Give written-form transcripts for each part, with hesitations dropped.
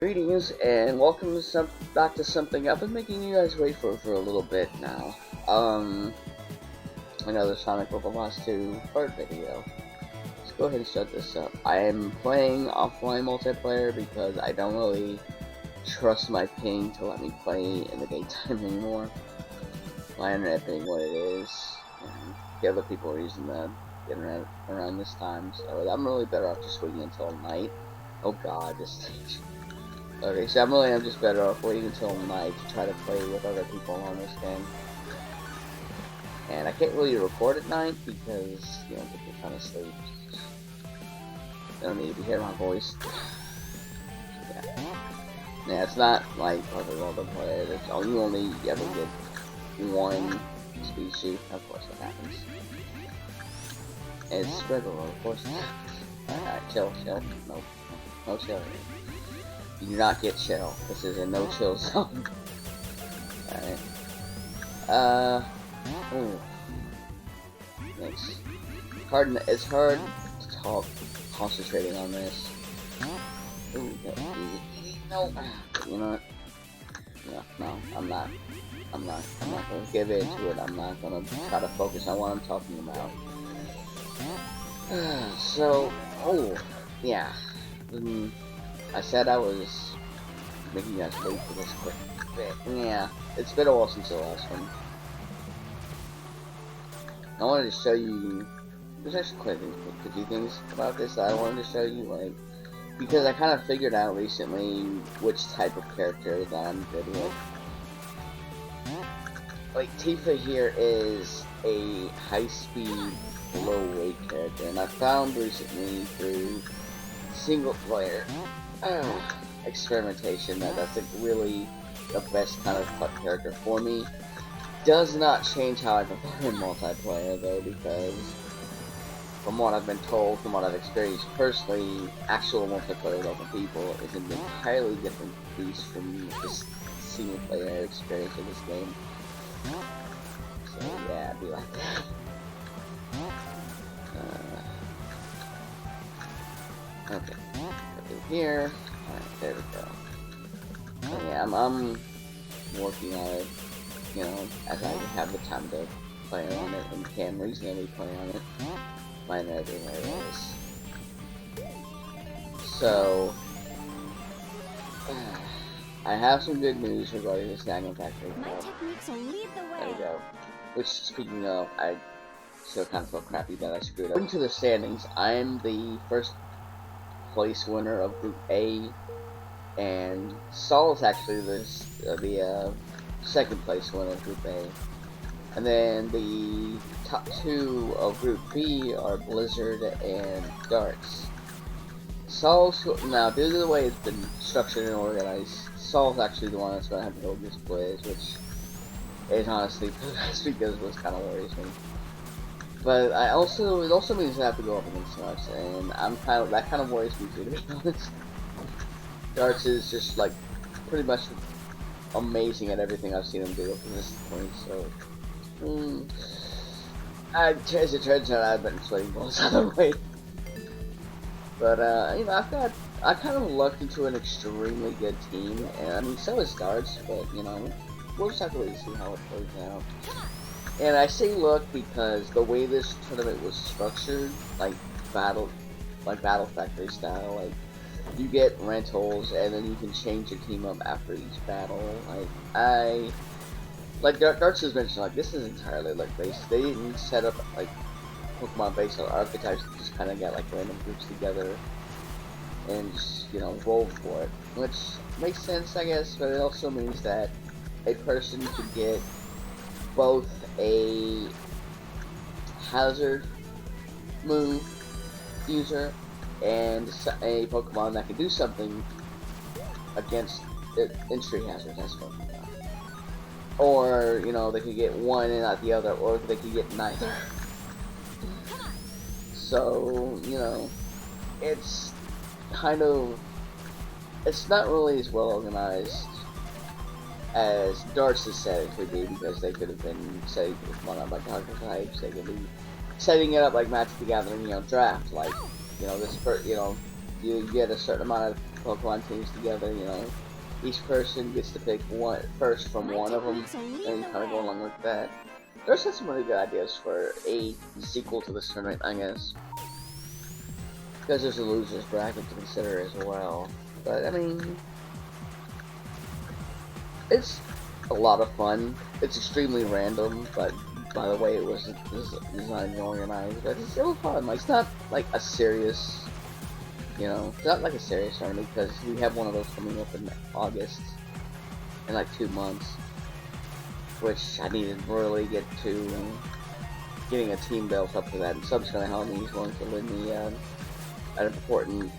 Greetings and welcome to back to something I've been making you guys wait for a little bit now. Another Sonic Boss 2 Kart video. Let's go ahead and start this up. I am playing offline multiplayer because I don't really trust my ping to let me play in the daytime anymore. My internet being what it is, and the other people are using the internet around this time, so I'm really better off just waiting until night. Oh god, this stage. Okay, so I'm just better off waiting until night to try to play with other people on this game. And I can't really record at night because, you know, people are trying to sleep. They don't need to hear my voice. Yeah, it's not like other multiplayer. You only ever get one species. Of course that happens. And it's regular, of course. Alright, chill. Nope. No chill. You do not get chill. This is a no-chill zone. Alright. Ooh. Thanks. It's hard to talk concentrating on this. Ooh, no. You know what? No, I'm not gonna give in to it. I'm not gonna try to focus on what I'm talking about. Yeah. I said I was making you guys wait for this quick bit. Yeah, it's been a while since the last one. I wanted to show you. There's actually quite a few things about this that I wanted to show you, like, because I kind of figured out recently which type of character that I'm good with. Like, Tifa here is a high-speed, low-weight character, and I found recently through single-player experimentation that's like really the best kind of character for me. Does not change how I play in multiplayer though, because from what I've been told, from what I've experienced personally, actual multiplayer with other people is an entirely different beast from this single player experience of this game. So yeah, it'd be like that. Okay, over here. Alright, there we go. So yeah, I'm working on it, you know, as I have the time to play on it and can reasonably play on it. My internet being where it is. So, I have some good news regarding this Nagging Factory. My techniques will lead the way. There we go. Which, speaking of, I still kind of feel crappy that I screwed up. According to the standings, I'm the first place winner of Group A, and Saul is actually the second place winner of Group A. And then the top two of Group B are Blizzard and Darts. Now, due to the way it's been structured and organized, Saul's actually the one that's going to have to go against Blizz, which is honestly best because it was kind of worries me. But it also means I have to go up against Darts, and that kind of worries me too, to be honest. Darts is just like pretty much amazing at everything I've seen him do up to this point, so as it turns out, I've been sweating balls out of the way. But you know, I kind of lucked into an extremely good team, and I mean so is Darts, but you know, we'll just have to wait and see how it plays out. And I say luck because the way this tournament was structured, like battle factory style, like you get rentals and then you can change your team up after each battle. Like Darts has mentioned, like this is entirely like based. They didn't set up like Pokemon based on archetypes. They just kind of got like random groups together and just, you know, roll for it, which makes sense, I guess. But it also means that a person could get both a hazard move user and a Pokemon that can do something against entry hazards as Pokemon. Or, you know, they could get one and not the other, or they could get neither. So, you know, it's not really as well organized as Darts has said it could be, because they could have been setting Pokemon up like archetypes. They could be setting it up like Magic the Gathering, you know, draft, like, you know, you get a certain amount of Pokemon teams together, you know. Each person gets to pick one first from one of them, and kind of go along with that. There's some really good ideas for a sequel to this tournament, I guess. Because there's a loser's bracket to consider as well. But, I mean, it's a lot of fun. It's extremely random, but by the way it was designed and organized. But it's still fun. Like, it's not like a serious, you know, it's not like a serious tournament because we have one of those coming up in August, in like 2 months. Which I need to really get to getting a team built up for that. And Sub's gonna help me. He's going to lend me an important,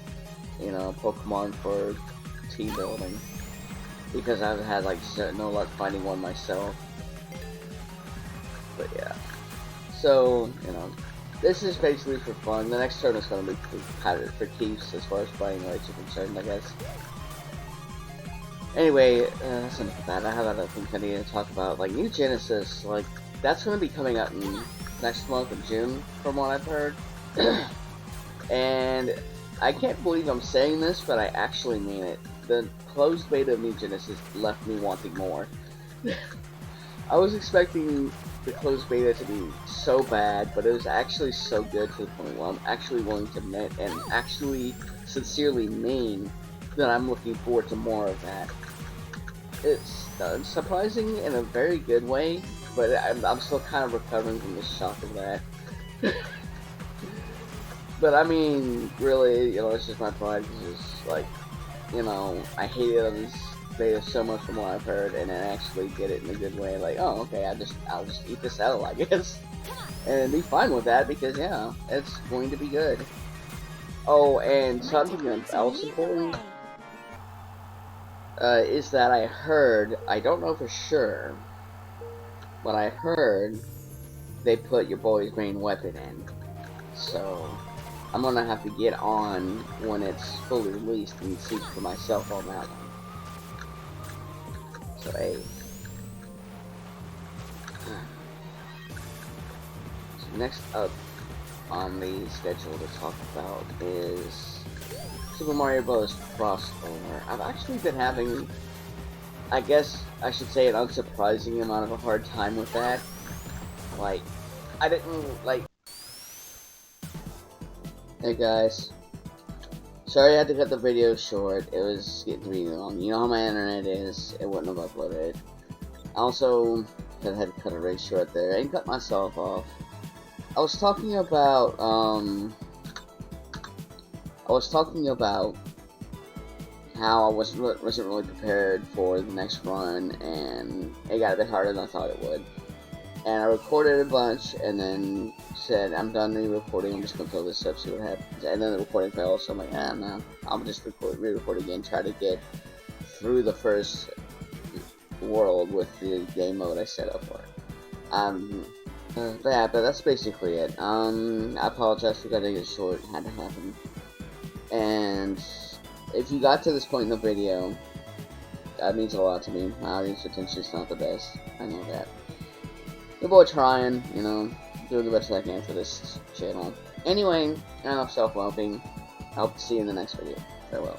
you know, Pokemon for team building because I've had like no luck finding one myself. But yeah, so you know, this is basically for fun. The next turn is gonna be for keeps as far as playing rights are concerned, I guess. Anyway, that's enough of that. I have other things I need to talk about, like New Genesis. Like that's going to be coming out in next month in June, from what I've heard. And I can't believe I'm saying this, but I actually mean it. The closed beta of New Genesis left me wanting more. I was expecting the closed beta to be so bad, but it was actually so good to the point where I'm actually willing to admit and actually sincerely mean that I'm looking forward to more of that. It's surprising in a very good way, but I'm still kind of recovering from the shock of that. But I mean, really, you know, it's just my pride. It's just like, you know, I hated this beta so much from what I've heard, and then actually get it in a good way. Like, oh, okay, I'll just eat this L, I guess, and be fine with that because yeah, it's going to be good. Oh, and something else important. Is that I heard, I don't know for sure, but I heard they put your boy's main weapon in. So, I'm gonna have to get on when it's fully released and see for myself on that one. So, hey. So next up on the schedule to talk about is Super Mario Bros. Crossover. I've actually been having, I guess I should say, an unsurprising amount of a hard time with that. Like, I didn't, like... Hey guys. Sorry I had to cut the video short. It was getting really long. You know how my internet is. It wouldn't have uploaded. I also had to cut it right short there and cut myself off. I was talking about, how I wasn't really prepared for the next run, and it got a bit harder than I thought it would. And I recorded a bunch, and then said, I'm done re-recording, I'm just gonna throw this up, see what happens. And then the recording failed, so I'm like, no, I'll just re-record again, try to get through the first world with the game mode I set up for it. But yeah, but that's basically it. I apologize for cutting it short, it had to happen. And if you got to this point in the video, that means a lot to me. My audience retention is not the best. I know that. Your boy trying, you know, doing the best I can for this channel. Anyway, enough self-helping. I hope to see you in the next video. Farewell.